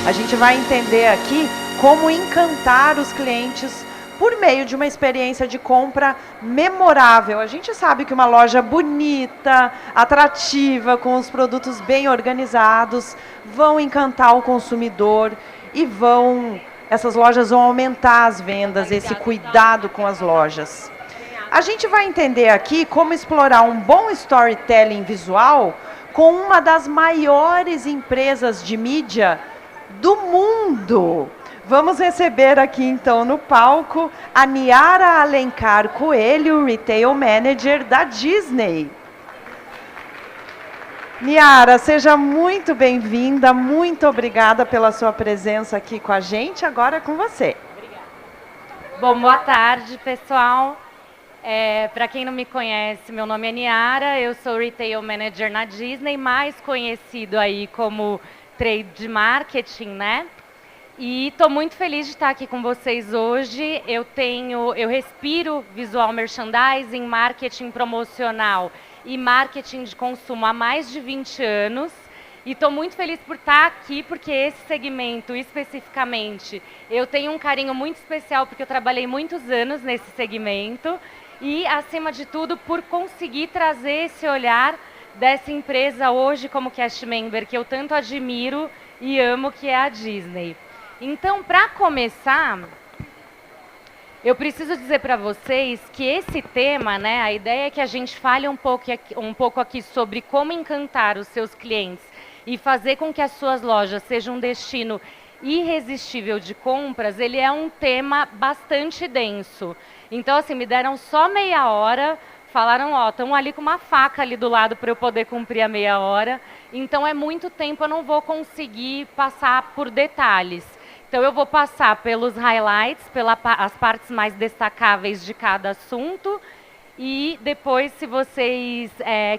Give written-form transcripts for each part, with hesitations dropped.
A gente vai entender aqui como encantar os clientes por meio de uma experiência de compra memorável. A gente sabe que uma loja bonita, atrativa, com os produtos bem organizados, vão encantar o consumidor e essas lojas vão aumentar as vendas, esse cuidado com as lojas. A gente vai entender aqui como explorar um bom storytelling visual com uma das maiores empresas de mídia do mundo. Vamos receber aqui, então, no palco, a Niara Alencar Coelho, Retail Manager da Disney. Niara, seja muito bem-vinda, muito obrigada pela sua presença aqui com a gente. Agora é com você. Obrigada. Bom, boa tarde, pessoal. Para quem não me conhece, meu nome é Niara, eu sou Retail Manager na Disney, mais conhecido aí como Trade Marketing, né? E estou muito feliz de estar aqui com vocês hoje. Eu respiro visual merchandising, marketing promocional e marketing de consumo há mais de 20 anos. E estou muito feliz por estar aqui, porque esse segmento, especificamente, eu tenho um carinho muito especial, porque eu trabalhei muitos anos nesse segmento. E, acima de tudo, por conseguir trazer esse olhar dessa empresa hoje como cast member, que eu tanto admiro e amo, que é a Disney. Então, para começar, eu preciso dizer para vocês que esse tema, né, a ideia é que a gente fale um pouco aqui sobre como encantar os seus clientes e fazer com que as suas lojas sejam um destino irresistível de compras. Ele é um tema bastante denso. Então, assim, me deram só meia hora, falaram, ó, estão ali com uma faca ali do lado para eu poder cumprir a meia hora. Então, é muito tempo, eu não vou conseguir passar por detalhes. Então, eu vou passar pelos highlights, as partes mais destacáveis de cada assunto. E depois, se vocês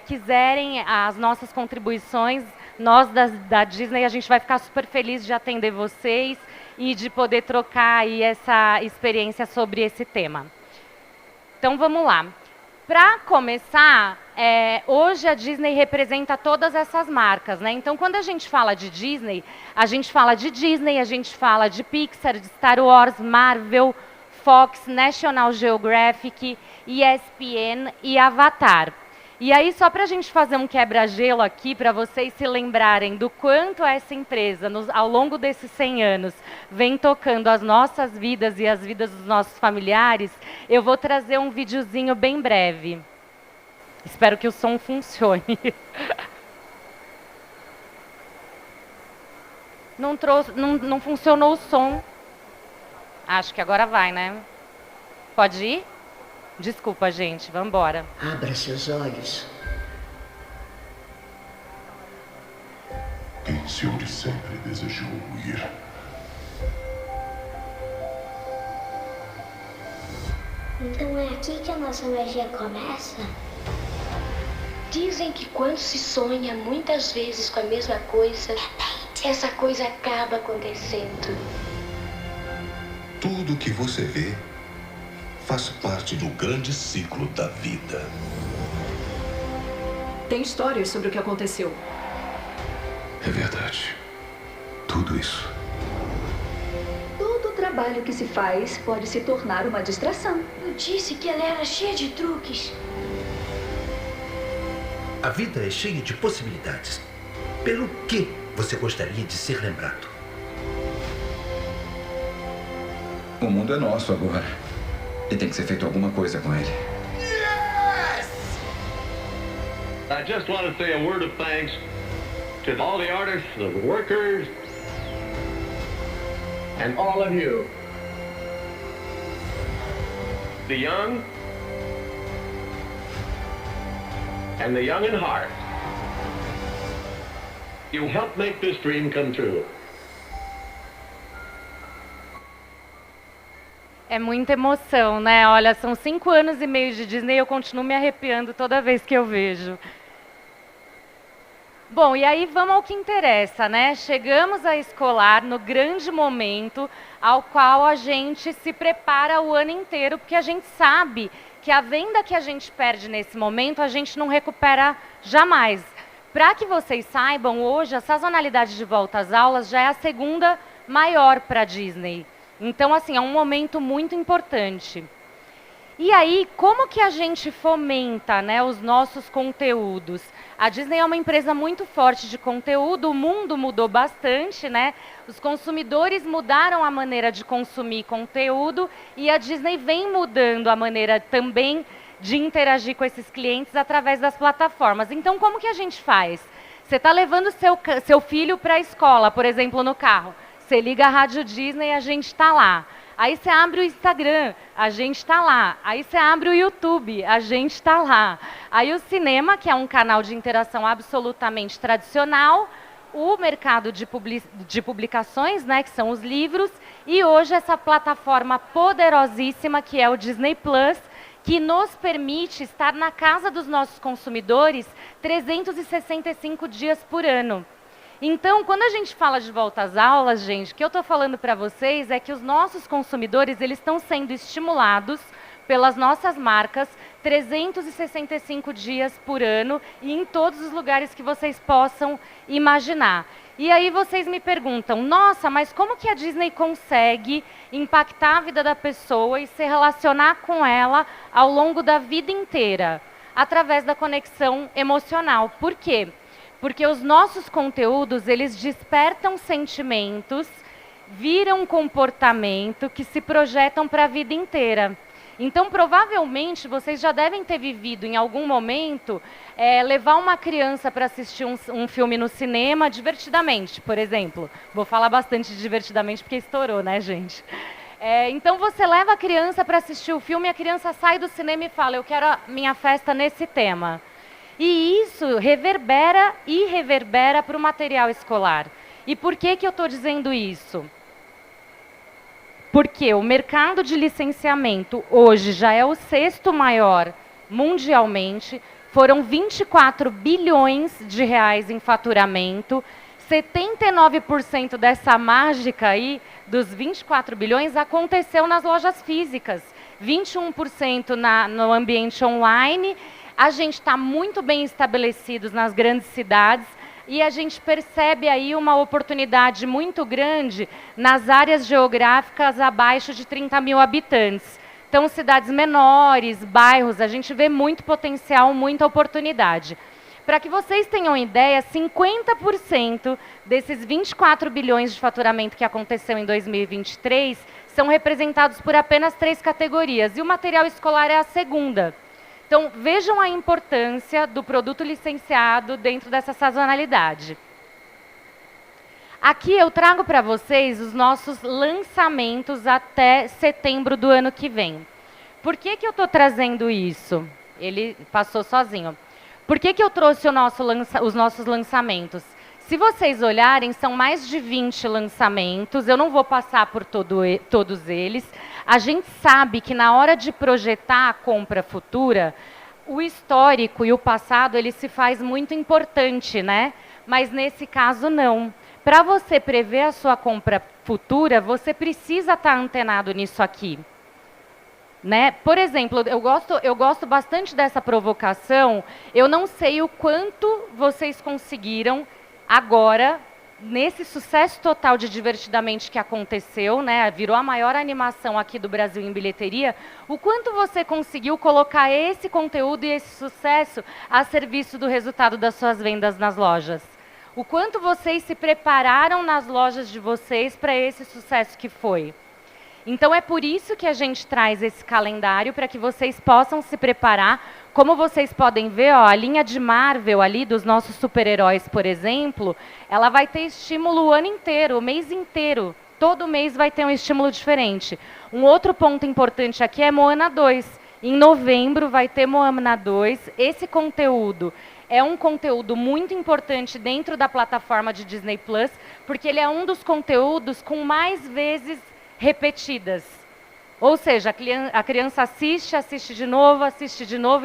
quiserem as nossas contribuições, nós da Disney, a gente vai ficar super feliz de atender vocês e de poder trocar aí essa experiência sobre esse tema. Então, vamos lá. Para começar, hoje a Disney representa todas essas marcas, né? Então, quando a gente fala de Disney, a gente fala de Disney, a gente fala de Pixar, de Star Wars, Marvel, Fox, National Geographic, ESPN e Avatar. E aí, só para a gente fazer um quebra-gelo aqui, para vocês se lembrarem do quanto essa empresa, ao longo desses 100 anos, vem tocando as nossas vidas e as vidas dos nossos familiares, eu vou trazer um videozinho bem breve. Espero que o som funcione. Não funcionou o som. Acho que agora vai, né? Pode ir? Desculpa, gente. Vamos embora. Abra seus olhos. Pense onde sempre desejou ir. Então é aqui que a nossa magia começa? Dizem que quando se sonha muitas vezes com a mesma coisa, essa coisa acaba acontecendo. Tudo que você vê faz parte do grande ciclo da vida. Tem histórias sobre o que aconteceu. É verdade. Tudo isso. Todo trabalho que se faz pode se tornar uma distração. Eu disse que ela era cheia de truques. A vida é cheia de possibilidades. Pelo que você gostaria de ser lembrado? O mundo é nosso agora. E tem que ser feito alguma coisa com ele. Yes! I just want to say a word of thanks to all the artists, the workers, and all of you. The young and the young in heart. You helped make this dream come true. É muita emoção, né? Olha, são 5 anos e meio de Disney e eu continuo me arrepiando toda vez que eu vejo. Bom, e aí vamos ao que interessa, né? Chegamos a Escolar no grande momento ao qual a gente se prepara o ano inteiro, porque a gente sabe que a venda que a gente perde nesse momento, a gente não recupera jamais. para que vocês saibam, hoje a sazonalidade de volta às aulas já é a segunda maior para a Disney. Então, assim, é um momento muito importante. E aí, como que a gente fomenta, né, os nossos conteúdos? A Disney é uma empresa muito forte de conteúdo, o mundo mudou bastante, né? Os consumidores mudaram a maneira de consumir conteúdo e a Disney vem mudando a maneira também de interagir com esses clientes através das plataformas. Então, como que a gente faz? Você está levando seu filho para a escola, por exemplo, no carro. Você liga a Rádio Disney e a gente está lá. Aí você abre o Instagram, a gente está lá. Aí você abre o YouTube, a gente está lá. Aí o cinema, que é um canal de interação absolutamente tradicional, o mercado de publicações, né, que são os livros, e hoje essa plataforma poderosíssima que é o Disney Plus, que nos permite estar na casa dos nossos consumidores 365 dias por ano. Então, quando a gente fala de volta às aulas, gente, o que eu estou falando para vocês é que os nossos consumidores eles estão sendo estimulados pelas nossas marcas 365 dias por ano e em todos os lugares que vocês possam imaginar. E aí vocês me perguntam, nossa, mas como que a Disney consegue impactar a vida da pessoa e se relacionar com ela ao longo da vida inteira? Através da conexão emocional. Por quê? Porque os nossos conteúdos, eles despertam sentimentos, viram comportamento que se projetam para a vida inteira. Então, provavelmente, vocês já devem ter vivido em algum momento levar uma criança para assistir um filme no cinema divertidamente, por exemplo. Vou falar bastante de divertidamente porque estourou, né, gente? Então, você leva a criança para assistir o filme e a criança sai do cinema e fala, eu quero a minha festa nesse tema. E isso reverbera e reverbera para o material escolar. E por que eu estou dizendo isso? Porque o mercado de licenciamento hoje já é o 6º maior mundialmente, foram 24 bilhões de reais em faturamento, 79% dessa mágica aí, dos 24 bilhões, aconteceu nas lojas físicas, 21% no ambiente online. A gente está muito bem estabelecidos nas grandes cidades e a gente percebe aí uma oportunidade muito grande nas áreas geográficas abaixo de 30 mil habitantes. Então, cidades menores, bairros, a gente vê muito potencial, muita oportunidade. Para que vocês tenham ideia, 50% desses 24 bilhões de faturamento que aconteceu em 2023 são representados por apenas 3 categorias e o material escolar é a segunda. Então, vejam a importância do produto licenciado dentro dessa sazonalidade. Aqui eu trago para vocês os nossos lançamentos até setembro do ano que vem. Por que eu estou trazendo isso? Ele passou sozinho. Por que eu trouxe os nossos lançamentos? Se vocês olharem, são mais de 20 lançamentos. Eu não vou passar por todos eles. A gente sabe que na hora de projetar a compra futura, o histórico e o passado ele se faz muito importante, né? Mas nesse caso não. Para você prever a sua compra futura, você precisa estar antenado nisso aqui. Né? Por exemplo, eu gosto bastante dessa provocação. Eu não sei o quanto vocês conseguiram agora, nesse sucesso total de Divertidamente que aconteceu, né, virou a maior animação aqui do Brasil em bilheteria, o quanto você conseguiu colocar esse conteúdo e esse sucesso a serviço do resultado das suas vendas nas lojas? O quanto vocês se prepararam nas lojas de vocês para esse sucesso que foi? Então, é por isso que a gente traz esse calendário, para que vocês possam se preparar. Como vocês podem ver, ó, a linha de Marvel ali, dos nossos super-heróis, por exemplo, ela vai ter estímulo o ano inteiro, o mês inteiro. Todo mês vai ter um estímulo diferente. Um outro ponto importante aqui é Moana 2. Em novembro vai ter Moana 2. Esse conteúdo é um conteúdo muito importante dentro da plataforma de Disney Plus, porque ele é um dos conteúdos com mais vezes repetidas. Ou seja, a criança assiste de novo,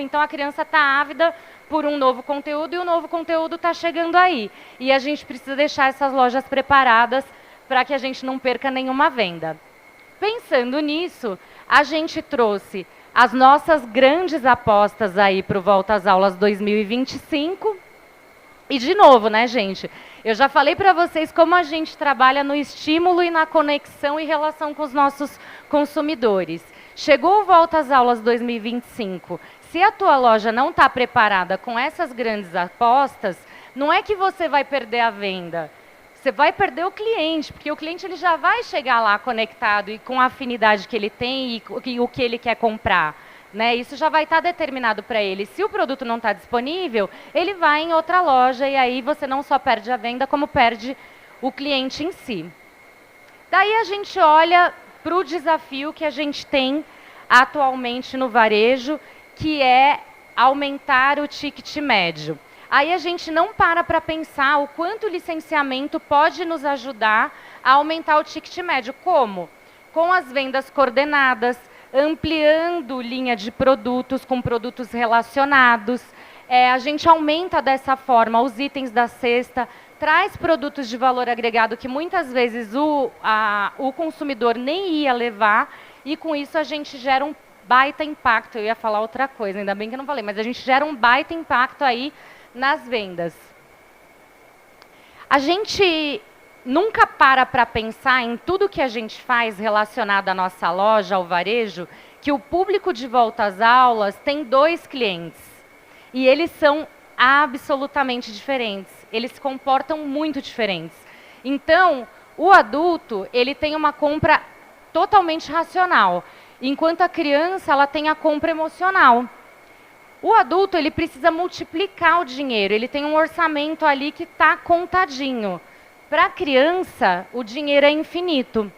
então a criança está ávida por um novo conteúdo e o novo conteúdo está chegando aí. E a gente precisa deixar essas lojas preparadas para que a gente não perca nenhuma venda. Pensando nisso, a gente trouxe as nossas grandes apostas aí para o Volta às Aulas 2025. E, de novo, né, gente? Eu já falei para vocês como a gente trabalha no estímulo e na conexão e relação com os nossos consumidores. Chegou o Volta às Aulas 2025. Se a tua loja não está preparada com essas grandes apostas, não é que você vai perder a venda. Você vai perder o cliente, porque o cliente ele já vai chegar lá conectado e com a afinidade que ele tem e o que ele quer comprar. Né? Isso já vai estar determinado para ele. Se o produto não está disponível, ele vai em outra loja e aí você não só perde a venda, como perde o cliente em si. Daí a gente olha para o desafio que a gente tem atualmente no varejo, que é aumentar o ticket médio. Aí a gente não para pensar o quanto o licenciamento pode nos ajudar a aumentar o ticket médio. Como? Com as vendas coordenadas, ampliando linha de produtos com produtos relacionados. A gente aumenta dessa forma os itens da cesta, traz produtos de valor agregado que muitas vezes o consumidor nem ia levar, e com isso a gente gera um baita impacto. Eu ia falar outra coisa, ainda bem que eu não falei, mas a gente gera um baita impacto aí nas vendas. A gente nunca para pensar em tudo que a gente faz relacionado à nossa loja, ao varejo, que o público de Volta às Aulas tem 2 clientes. E eles são absolutamente diferentes. Eles se comportam muito diferentes. Então, o adulto, ele tem uma compra totalmente racional, enquanto a criança, ela tem a compra emocional. O adulto, ele precisa multiplicar o dinheiro, ele tem um orçamento ali que está contadinho. Para a criança, o dinheiro é infinito.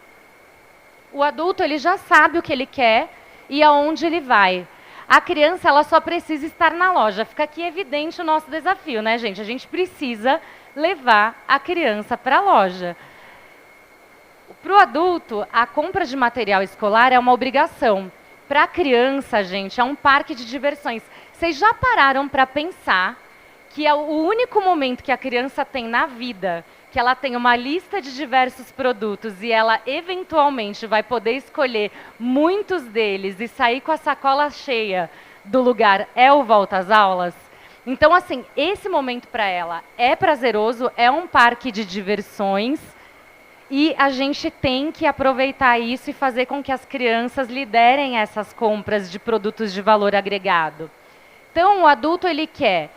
O adulto, ele já sabe o que ele quer e aonde ele vai. A criança, ela só precisa estar na loja. Fica aqui evidente o nosso desafio, né, gente? A gente precisa levar a criança para a loja. Para o adulto, a compra de material escolar é uma obrigação. Para a criança, gente, é um parque de diversões. Vocês já pararam para pensar que é o único momento que a criança tem na vida, que ela tem uma lista de diversos produtos e ela eventualmente vai poder escolher muitos deles e sair com a sacola cheia do lugar, é o Volta às Aulas? Então, assim, esse momento para ela é prazeroso, é um parque de diversões, e a gente tem que aproveitar isso e fazer com que as crianças liderem essas compras de produtos de valor agregado. Então, o adulto, ele quer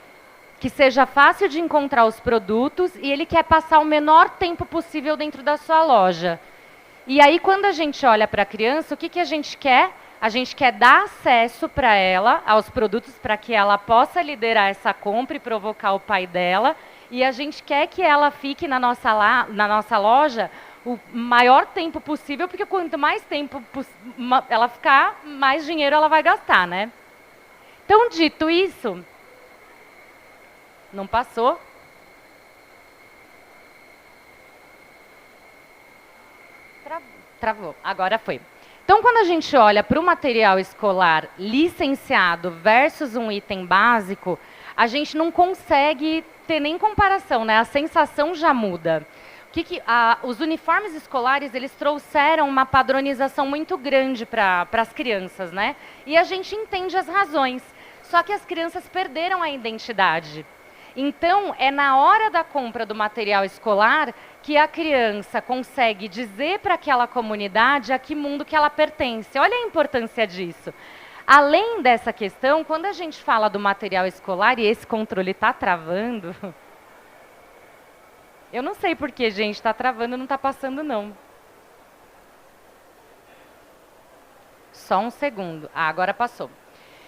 que seja fácil de encontrar os produtos e ele quer passar o menor tempo possível dentro da sua loja. E aí, quando a gente olha para a criança, o que a gente quer? A gente quer dar acesso para ela aos produtos para que ela possa liderar essa compra e provocar o pai dela. E a gente quer que ela fique na nossa loja o maior tempo possível, porque quanto mais tempo ela ficar, mais dinheiro ela vai gastar, né? Então, dito isso, não passou? Travou, agora foi. Então, quando a gente olha para o material escolar licenciado versus um item básico, a gente não consegue ter nem comparação, né? A sensação já muda. Os uniformes escolares, eles trouxeram uma padronização muito grande para as crianças, né? E a gente entende as razões. Só que as crianças perderam a identidade. Então, é na hora da compra do material escolar que a criança consegue dizer para aquela comunidade a que mundo que ela pertence. Olha a importância disso. Além dessa questão, quando a gente fala do material escolar, e esse controle está travando... Eu não sei por que, gente, está travando, não está passando, não. Só um segundo. Ah, agora passou.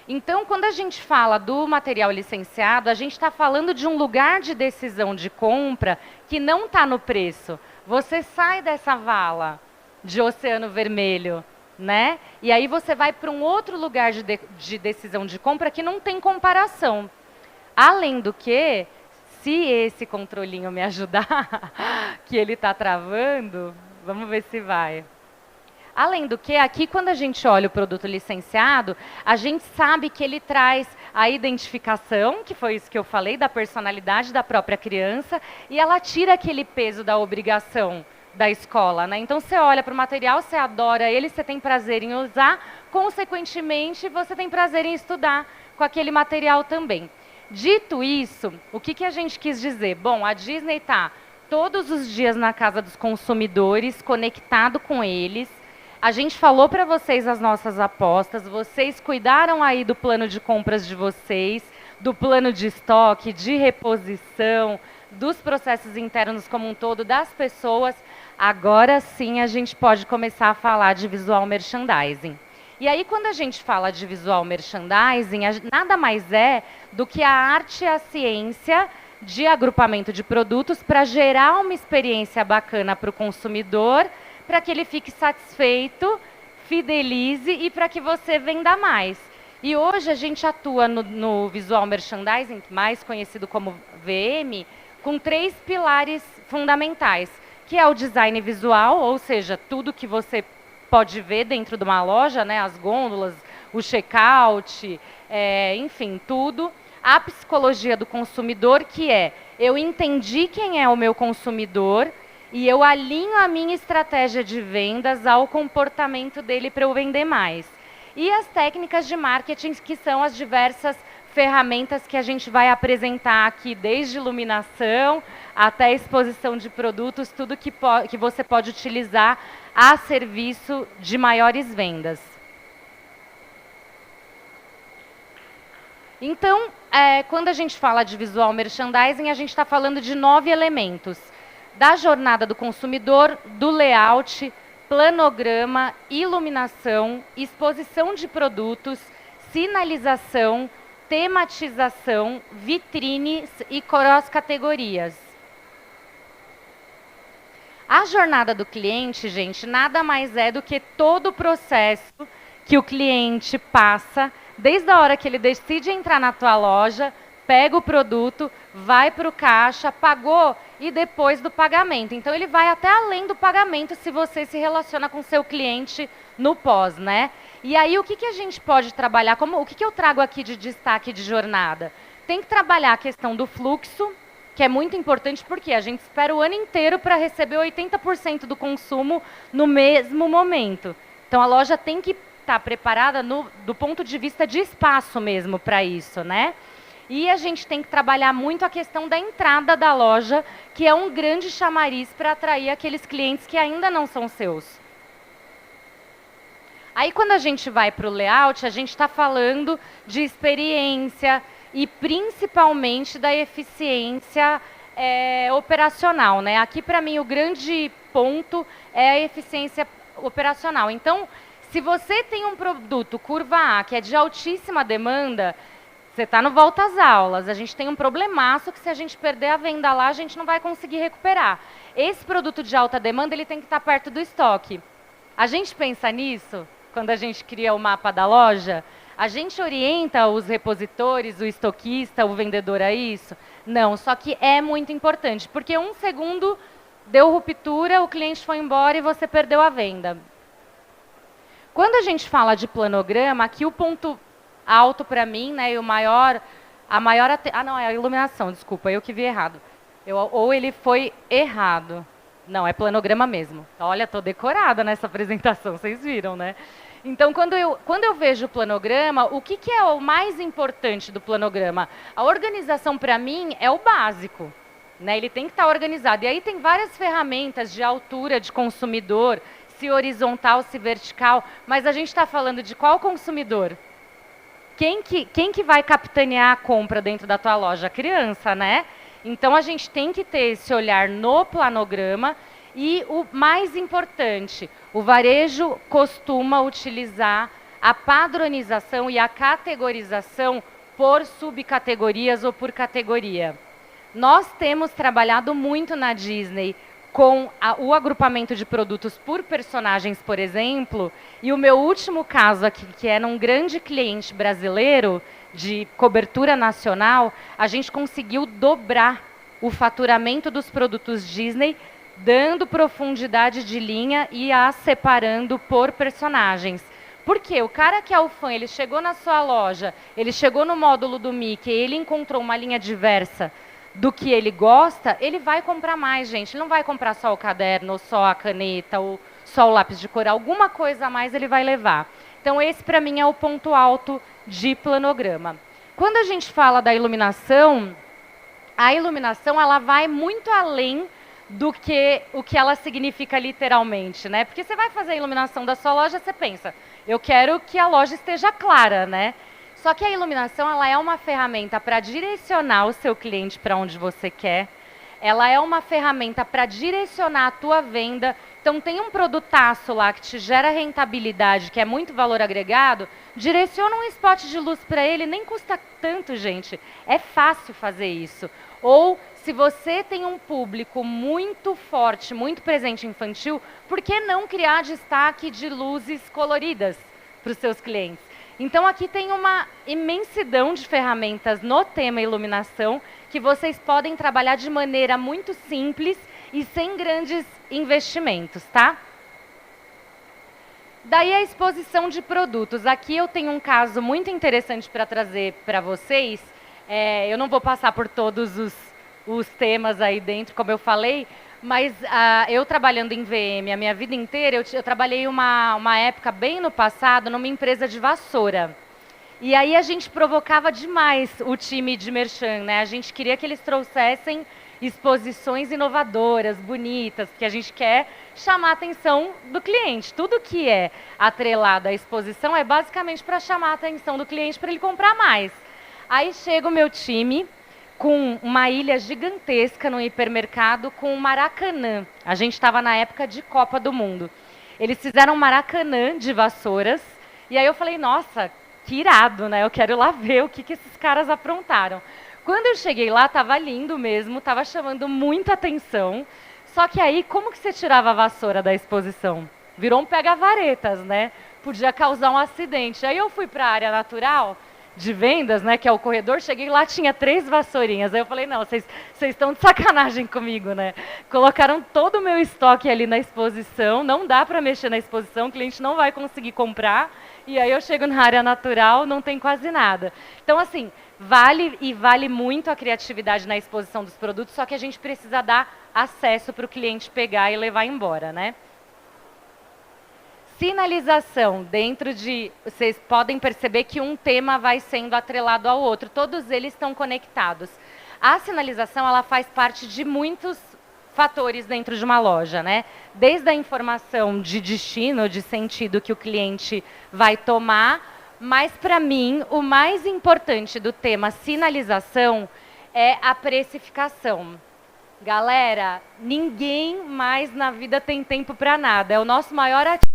Então, quando a gente fala do material licenciado, a gente está falando de um lugar de decisão de compra que não está no preço. Você sai dessa vala de oceano vermelho, né? E aí você vai para um outro lugar de decisão de compra que não tem comparação. Além do que, se esse controlinho me ajudar, que ele está travando, vamos ver se vai. Além do que, aqui quando a gente olha o produto licenciado, a gente sabe que ele traz a identificação, que foi isso que eu falei, da personalidade da própria criança, e ela tira aquele peso da obrigação da escola, né? Então, você olha para o material, você adora ele, você tem prazer em usar, consequentemente, você tem prazer em estudar com aquele material também. Dito isso, o que a gente quis dizer? Bom, a Disney está todos os dias na casa dos consumidores, conectado com eles. A gente falou para vocês as nossas apostas, vocês cuidaram aí do plano de compras de vocês, do plano de estoque, de reposição, dos processos internos como um todo, das pessoas. Agora sim a gente pode começar a falar de visual merchandising. E aí, quando a gente fala de visual merchandising, nada mais é do que a arte e a ciência de agrupamento de produtos para gerar uma experiência bacana para o consumidor, para que ele fique satisfeito, fidelize e para que você venda mais. E hoje a gente atua no visual merchandising, mais conhecido como VM, com 3 pilares fundamentais, que é o design visual, ou seja, tudo que você pode ver dentro de uma loja, né, as gôndolas, o checkout, enfim, tudo. A psicologia do consumidor, que é, eu entendi quem é o meu consumidor e eu alinho a minha estratégia de vendas ao comportamento dele para eu vender mais. E as técnicas de marketing, que são as diversas ferramentas que a gente vai apresentar aqui, desde iluminação até exposição de produtos, tudo que você pode utilizar a serviço de maiores vendas. Então, quando a gente fala de visual merchandising, a gente está falando de 9 elementos. Da jornada do consumidor, do layout, planograma, iluminação, exposição de produtos, sinalização, tematização, vitrines e cross-categorias. A jornada do cliente, gente, nada mais é do que todo o processo que o cliente passa, desde a hora que ele decide entrar na tua loja, pega o produto, vai para o caixa, pagou e depois do pagamento. Então, ele vai até além do pagamento se você se relaciona com o seu cliente no pós, né? E aí, o que a gente pode trabalhar? O que eu trago aqui de destaque de jornada? Tem que trabalhar a questão do fluxo, que é muito importante porque a gente espera o ano inteiro para receber 80% do consumo no mesmo momento. Então, a loja tem que estar preparada do ponto de vista de espaço mesmo para isso, né? E a gente tem que trabalhar muito a questão da entrada da loja, que é um grande chamariz para atrair aqueles clientes que ainda não são seus. Aí, quando a gente vai para o layout, a gente está falando de experiência e principalmente da eficiência operacional, né? Aqui, para mim, o grande ponto é a eficiência operacional. Então, se você tem um produto curva A, que é de altíssima demanda, você está no volta às aulas. A gente tem um problemaço que, se a gente perder a venda lá, a gente não vai conseguir recuperar. Esse produto de alta demanda, ele tem que estar perto do estoque. A gente pensa nisso quando a gente cria o mapa da loja? A gente orienta os repositores, o estoquista, o vendedor a isso? Não, só que é muito importante, porque 1 segundo deu ruptura, o cliente foi embora e você perdeu a venda. Quando a gente fala de planograma, aqui o ponto alto para mim, né, e a maior não, é a iluminação, desculpa, eu que vi errado. Ou ele foi errado. Não, é planograma mesmo. Olha, estou decorada nessa apresentação, vocês viram, né? Então, quando eu vejo o planograma, o que é o mais importante do planograma? A organização, para mim, é o básico, né? Ele tem que estar organizado. E aí tem várias ferramentas de altura de consumidor, se horizontal, se vertical, mas a gente está falando de qual consumidor? Quem que vai capitanear a compra dentro da tua loja? A criança, né? Então, a gente tem que ter esse olhar no planograma e, o mais importante, o varejo costuma utilizar a padronização e a categorização por subcategorias ou por categoria. Nós temos trabalhado muito na Disney com o agrupamento de produtos por personagens, por exemplo, e o meu último caso aqui, que era um grande cliente brasileiro de cobertura nacional, a gente conseguiu dobrar o faturamento dos produtos Disney, dando profundidade de linha e a separando por personagens. Porque o cara que é o fã, ele chegou na sua loja, ele chegou no módulo do Mickey, ele encontrou uma linha diversa do que ele gosta, ele vai comprar mais, gente. Ele não vai comprar só o caderno, ou só a caneta, ou só o lápis de cor. Alguma coisa a mais ele vai levar. Então, esse, para mim, é o ponto alto de planograma. Quando a gente fala da iluminação, a iluminação ela vai muito além do que o que ela significa literalmente, né? Porque você vai fazer a iluminação da sua loja, você pensa, eu quero que a loja esteja clara, né? Só que a iluminação ela é uma ferramenta para direcionar o seu cliente para onde você quer. Ela é uma ferramenta para direcionar a tua venda. Então tem um produtaço lá que te gera rentabilidade, que é muito valor agregado, direciona um spot de luz para ele, nem custa tanto, gente. É fácil fazer isso. Ou se você tem um público muito forte, muito presente infantil, por que não criar destaque de luzes coloridas para os seus clientes? Então aqui tem uma imensidão de ferramentas no tema iluminação que vocês podem trabalhar de maneira muito simples e sem grandes investimentos, tá? Daí a exposição de produtos. Aqui eu tenho um caso muito interessante para trazer para vocês. Eu não vou passar por todos os temas aí dentro, como eu falei, mas eu trabalhando em VM a minha vida inteira, eu trabalhei uma época bem no passado numa empresa de vassoura. E aí a gente provocava demais o time de merchan, né? A gente queria que eles trouxessem exposições inovadoras, bonitas, porque a gente quer chamar a atenção do cliente. Tudo que é atrelado à exposição é basicamente para chamar a atenção do cliente para ele comprar mais. Aí chega o meu time com uma ilha gigantesca no hipermercado com um Maracanã. A gente estava na época de Copa do Mundo. Eles fizeram um Maracanã de vassouras. E aí eu falei, nossa, que irado, né? Eu quero lá ver o que esses caras aprontaram. Quando eu cheguei lá, estava lindo mesmo, estava chamando muita atenção. Só que aí, como que você tirava a vassoura da exposição? Virou um pega-varetas, né? Podia causar um acidente. Aí eu fui para a área natural de vendas, né, que é o corredor, cheguei lá, tinha 3 vassourinhas. Aí eu falei, não, vocês estão de sacanagem comigo, né? Colocaram todo o meu estoque ali na exposição, não dá para mexer na exposição, o cliente não vai conseguir comprar. E aí eu chego na área natural, não tem quase nada. Então, assim, vale muito a criatividade na exposição dos produtos, só que a gente precisa dar acesso para o cliente pegar e levar embora, né? Sinalização, vocês podem perceber que um tema vai sendo atrelado ao outro, todos eles estão conectados. A sinalização, ela faz parte de muitos fatores dentro de uma loja, né? Desde a informação de destino, de sentido que o cliente vai tomar, mas para mim, o mais importante do tema sinalização é a precificação. Galera, ninguém mais na vida tem tempo para nada, é o nosso maior ativo.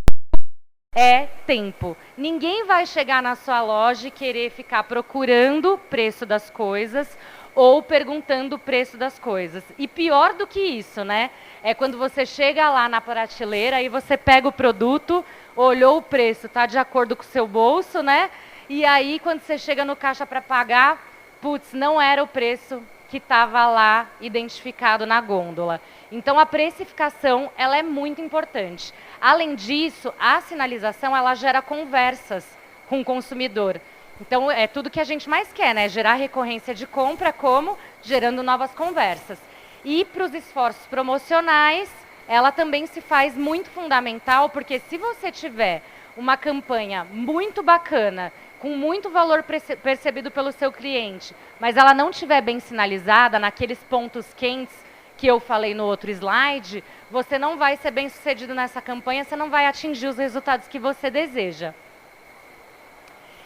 É tempo. Ninguém vai chegar na sua loja e querer ficar procurando o preço das coisas ou perguntando o preço das coisas. E pior do que isso, né? É quando você chega lá na prateleira e você pega o produto, olhou o preço, tá de acordo com o seu bolso, né? E aí, quando você chega no caixa para pagar, putz, não era o preço que estava lá identificado na gôndola. Então, a precificação, ela é muito importante. Além disso, a sinalização, ela gera conversas com o consumidor. Então, é tudo que a gente mais quer, né? Gerar recorrência de compra, como gerando novas conversas. E para os esforços promocionais, ela também se faz muito fundamental, porque se você tiver uma campanha muito bacana, com muito valor percebido pelo seu cliente, mas ela não estiver bem sinalizada naqueles pontos quentes que eu falei no outro slide, você não vai ser bem sucedido nessa campanha, você não vai atingir os resultados que você deseja.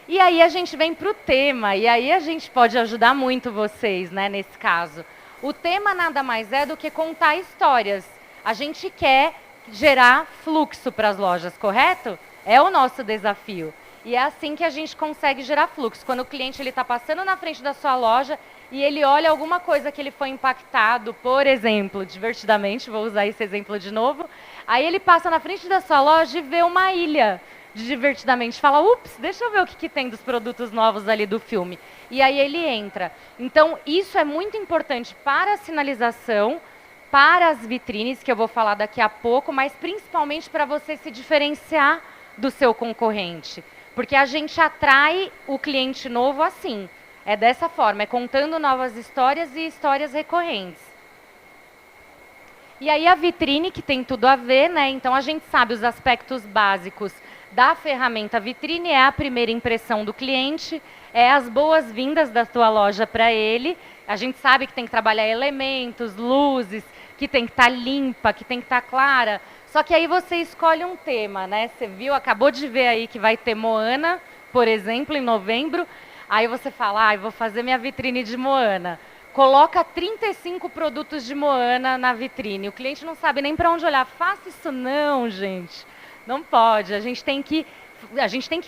E aí a gente vem para o tema, e aí a gente pode ajudar muito vocês, né, nesse caso. O tema nada mais é do que contar histórias. A gente quer gerar fluxo para as lojas, correto? É o nosso desafio. E é assim que a gente consegue gerar fluxo. Quando o cliente está passando na frente da sua loja e ele olha alguma coisa que ele foi impactado, por exemplo, divertidamente, vou usar esse exemplo de novo, aí ele passa na frente da sua loja e vê uma ilha de divertidamente, fala, ups, deixa eu ver o que tem dos produtos novos ali do filme. E aí ele entra. Então, isso é muito importante para a sinalização, para as vitrines, que eu vou falar daqui a pouco, mas principalmente para você se diferenciar do seu concorrente. Porque a gente atrai o cliente novo assim. É dessa forma, é contando novas histórias e histórias recorrentes. E aí a vitrine, que tem tudo a ver, né? Então a gente sabe os aspectos básicos da ferramenta vitrine é a primeira impressão do cliente, é as boas-vindas da tua loja para ele. A gente sabe que tem que trabalhar elementos, luzes, que tem que estar limpa, que tem que estar clara. Só que aí você escolhe um tema, né? Você viu, acabou de ver aí que vai ter Moana, por exemplo, em novembro. Aí você fala, eu vou fazer minha vitrine de Moana. Coloca 35 produtos de Moana na vitrine. O cliente não sabe nem para onde olhar. Faça isso não, gente. Não pode. A gente tem que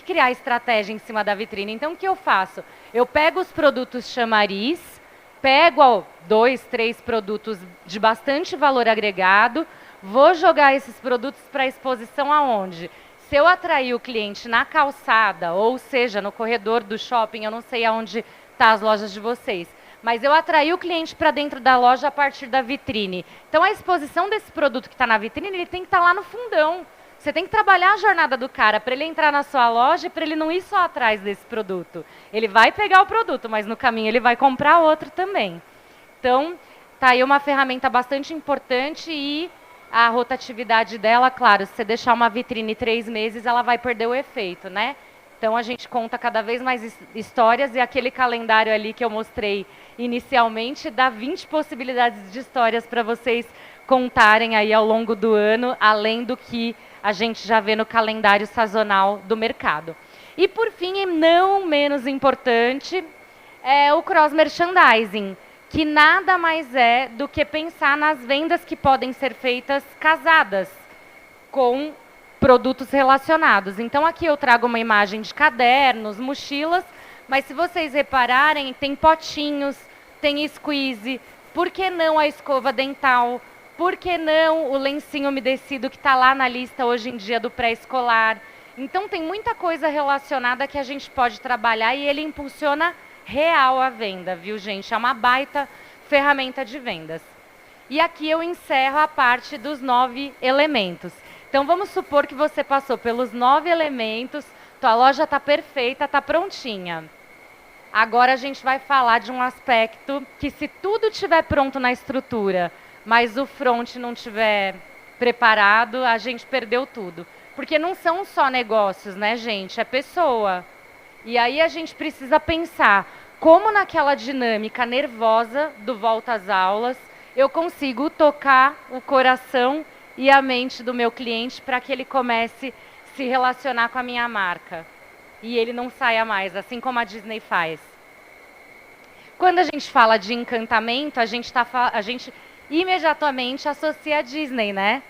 criar estratégia em cima da vitrine. Então, o que eu faço? Eu pego os produtos chamariz, pego 2, 3 produtos de bastante valor agregado, vou jogar esses produtos para exposição aonde? Se eu atrair o cliente na calçada, ou seja, no corredor do shopping, eu não sei aonde estão as lojas de vocês, mas eu atraí o cliente para dentro da loja a partir da vitrine. Então, a exposição desse produto que está na vitrine, ele tem que estar lá no fundão. Você tem que trabalhar a jornada do cara para ele entrar na sua loja e para ele não ir só atrás desse produto. Ele vai pegar o produto, mas no caminho ele vai comprar outro também. Então, tá aí uma ferramenta bastante importante e a rotatividade dela, claro, se você deixar uma vitrine 3 meses, ela vai perder o efeito, né? Então, a gente conta cada vez mais histórias e aquele calendário ali que eu mostrei inicialmente dá 20 possibilidades de histórias para vocês contarem aí ao longo do ano, além do que a gente já vê no calendário sazonal do mercado. E, por fim, e não menos importante, é o cross-merchandising, que nada mais é do que pensar nas vendas que podem ser feitas casadas com produtos relacionados. Então, aqui eu trago uma imagem de cadernos, mochilas, mas se vocês repararem, tem potinhos, tem squeeze, por que não a escova dental? Por que não o lencinho umedecido que está lá na lista hoje em dia do pré-escolar? Então, tem muita coisa relacionada que a gente pode trabalhar e ele impulsiona real a venda, viu, gente? É uma baita ferramenta de vendas. E aqui eu encerro a parte dos 9 elementos. Então, vamos supor que você passou pelos 9 elementos, tua loja está perfeita, está prontinha. Agora a gente vai falar de um aspecto que, se tudo estiver pronto na estrutura, mas o front não estiver preparado, a gente perdeu tudo. Porque não são só negócios, né, gente? É pessoa. E aí a gente precisa pensar como naquela dinâmica nervosa do volta às aulas, eu consigo tocar o coração e a mente do meu cliente para que ele comece a se relacionar com a minha marca. E ele não saia mais, assim como a Disney faz. Quando a gente fala de encantamento, a gente imediatamente associa a Disney, né?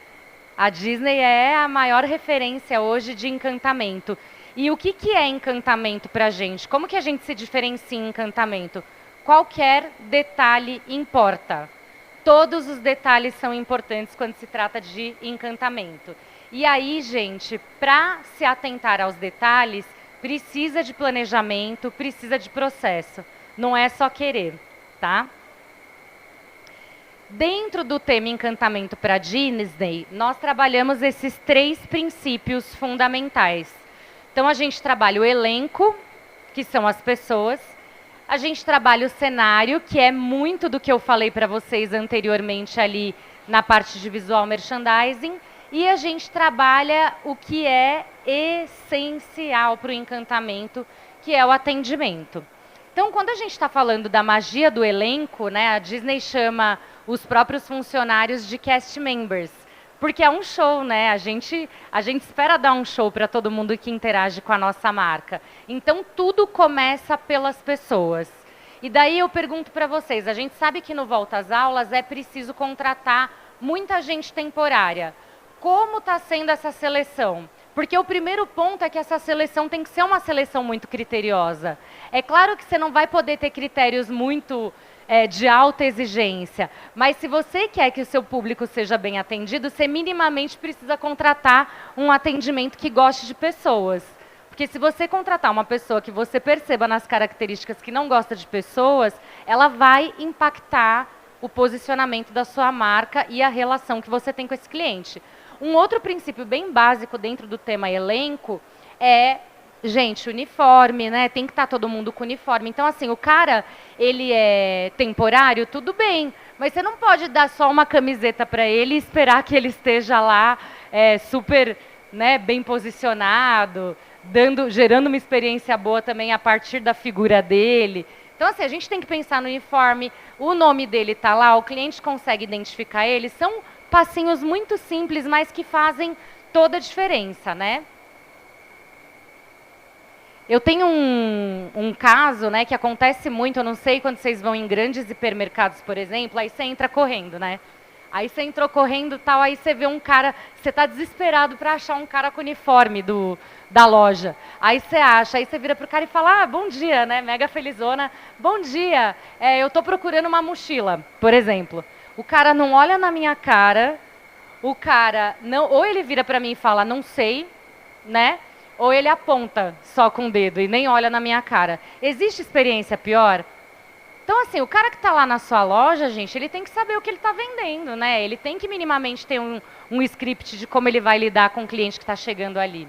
A Disney é a maior referência hoje de encantamento. E o que é encantamento para a gente? Como que a gente se diferencia em encantamento? Qualquer detalhe importa. Todos os detalhes são importantes quando se trata de encantamento. E aí, gente, para se atentar aos detalhes, precisa de planejamento, precisa de processo. Não é só querer, tá? Dentro do tema encantamento para Disney, nós trabalhamos esses 3 princípios fundamentais. Então, a gente trabalha o elenco, que são as pessoas. A gente trabalha o cenário, que é muito do que eu falei para vocês anteriormente ali na parte de visual merchandising. E a gente trabalha o que é essencial para o encantamento, que é o atendimento. Então, quando a gente está falando da magia do elenco, né, a Disney chama os próprios funcionários de cast members, porque é um show, né? A gente espera dar um show para todo mundo que interage com a nossa marca. Então, tudo começa pelas pessoas. E daí eu pergunto para vocês, a gente sabe que no Volta às Aulas é preciso contratar muita gente temporária. Como está sendo essa seleção? Porque o primeiro ponto é que essa seleção tem que ser uma seleção muito criteriosa. É claro que você não vai poder ter critérios muito de alta exigência, mas se você quer que o seu público seja bem atendido, você minimamente precisa contratar um atendimento que goste de pessoas. Porque se você contratar uma pessoa que você perceba nas características que não gosta de pessoas, ela vai impactar o posicionamento da sua marca e a relação que você tem com esse cliente. Um outro princípio bem básico dentro do tema elenco é, gente, uniforme, né? Tem que estar todo mundo com uniforme. Então, assim, o cara, ele é temporário, tudo bem. Mas você não pode dar só uma camiseta para ele e esperar que ele esteja lá super né, bem posicionado, gerando uma experiência boa também a partir da figura dele. Então, assim, a gente tem que pensar no uniforme, o nome dele está lá, o cliente consegue identificar ele. São passinhos muito simples, mas que fazem toda a diferença, né? Eu tenho um caso, né, que acontece muito, eu não sei quando vocês vão em grandes hipermercados, por exemplo, aí você entra correndo, né? Aí você entrou correndo e tal, aí você vê um cara, você está desesperado para achar um cara com o uniforme da loja. Aí você acha, aí você vira pro cara e fala, bom dia, né, mega felizona, bom dia, eu tô procurando uma mochila, por exemplo. O cara não olha na minha cara, o cara, não, ou ele vira para mim e fala, não sei, né, ou ele aponta só com o dedo e nem olha na minha cara. Existe experiência pior? Então, assim, o cara que está lá na sua loja, gente, ele tem que saber o que ele está vendendo, né? Ele tem que minimamente ter um script de como ele vai lidar com o cliente que está chegando ali.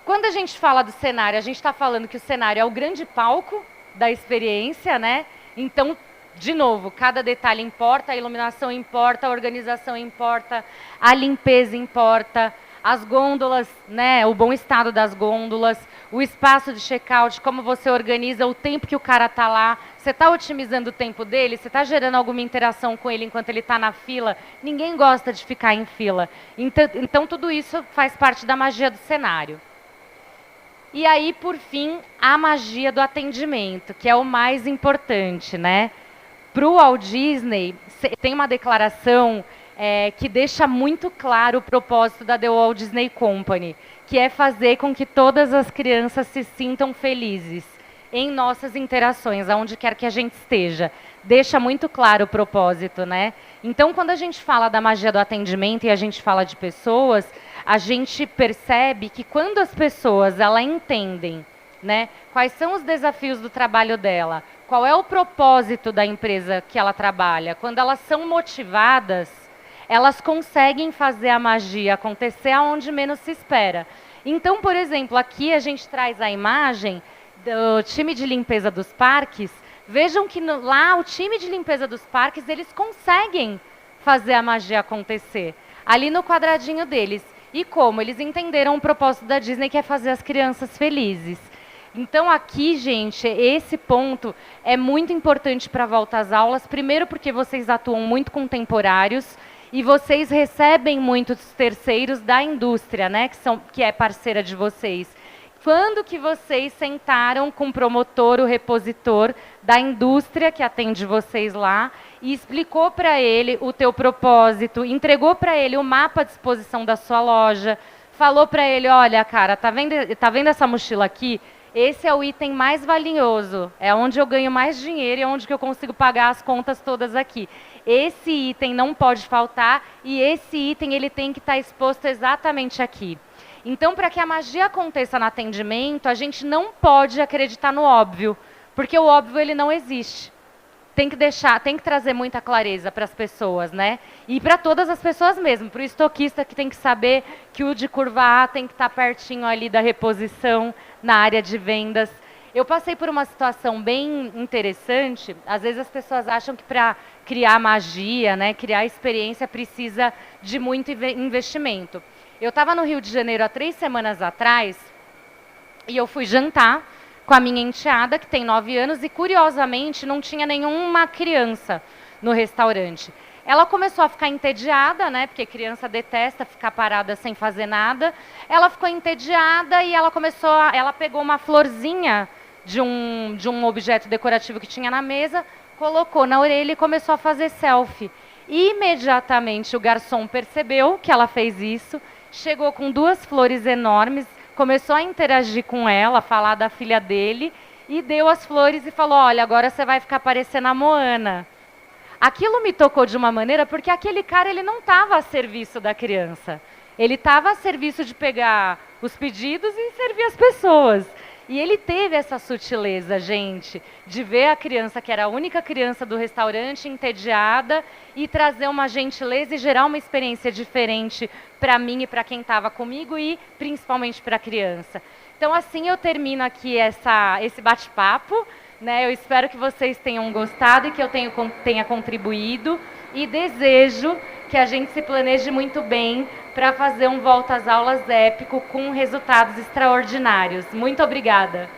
Quando a gente fala do cenário, a gente está falando que o cenário é o grande palco da experiência, né? Então, de novo, cada detalhe importa, a iluminação importa, a organização importa, a limpeza importa, as gôndolas, né, o bom estado das gôndolas, o espaço de check-out, como você organiza o tempo que o cara está lá, você está otimizando o tempo dele, você está gerando alguma interação com ele enquanto ele está na fila, ninguém gosta de ficar em fila. Então tudo isso faz parte da magia do cenário. E aí, por fim, a magia do atendimento, que é o mais importante, né? Para o Walt Disney, tem uma declaração que deixa muito claro o propósito da The Walt Disney Company, que é fazer com que todas as crianças se sintam felizes em nossas interações, aonde quer que a gente esteja. Deixa muito claro o propósito, né? Então, quando a gente fala da magia do atendimento e a gente fala de pessoas, a gente percebe que quando as pessoas entendem, né, quais são os desafios do trabalho dela, qual é o propósito da empresa que ela trabalha, quando elas são motivadas, elas conseguem fazer a magia acontecer aonde menos se espera. Então, por exemplo, aqui a gente traz a imagem do time de limpeza dos parques. Vejam que lá o time de limpeza dos parques, eles conseguem fazer a magia acontecer. Ali no quadradinho deles. E como? Eles entenderam o propósito da Disney, que é fazer as crianças felizes. Então aqui, gente, esse ponto é muito importante para a volta às aulas. Primeiro porque vocês atuam muito com temporários e vocês recebem muitos terceiros da indústria, né, que é parceira de vocês. Quando que vocês sentaram com o promotor, o repositor da indústria que atende vocês lá e explicou para ele o teu propósito, entregou para ele o mapa de exposição da sua loja, falou para ele, olha, cara, tá vendo essa mochila aqui? Esse é o item mais valioso, é onde eu ganho mais dinheiro e é onde que eu consigo pagar as contas todas aqui. Esse item não pode faltar e esse item ele tem que estar exposto exatamente aqui. Então, para que a magia aconteça no atendimento, a gente não pode acreditar no óbvio, porque o óbvio ele não existe. Tem que trazer muita clareza para as pessoas, né? E para todas as pessoas mesmo, para o estoquista que tem que saber que o de curva A tem que estar pertinho ali da reposição, na área de vendas. Eu passei por uma situação bem interessante. Às vezes as pessoas acham que para criar magia, né, criar experiência, precisa de muito investimento. Eu estava no Rio de Janeiro há 3 semanas atrás e eu fui jantar com a minha enteada, que tem 9 anos, e curiosamente não tinha nenhuma criança no restaurante. Ela começou a ficar entediada, né, porque criança detesta ficar parada sem fazer nada. Ela ficou entediada e ela pegou uma florzinha de um objeto decorativo que tinha na mesa, colocou na orelha e começou a fazer selfie. Imediatamente o garçom percebeu que ela fez isso, chegou com 2 flores enormes, começou a interagir com ela, falar da filha dele, e deu as flores e falou, olha, agora você vai ficar parecendo a Moana. Aquilo me tocou de uma maneira, porque aquele cara ele não estava a serviço da criança. Ele estava a serviço de pegar os pedidos e servir as pessoas. E ele teve essa sutileza, gente, de ver a criança, que era a única criança do restaurante, entediada, e trazer uma gentileza e gerar uma experiência diferente para mim e para quem estava comigo e principalmente para a criança. Então, assim eu termino aqui esse bate-papo, né? Eu espero que vocês tenham gostado e que eu tenha contribuído e desejo que a gente se planeje muito bem para fazer um Volta às Aulas épico com resultados extraordinários. Muito obrigada!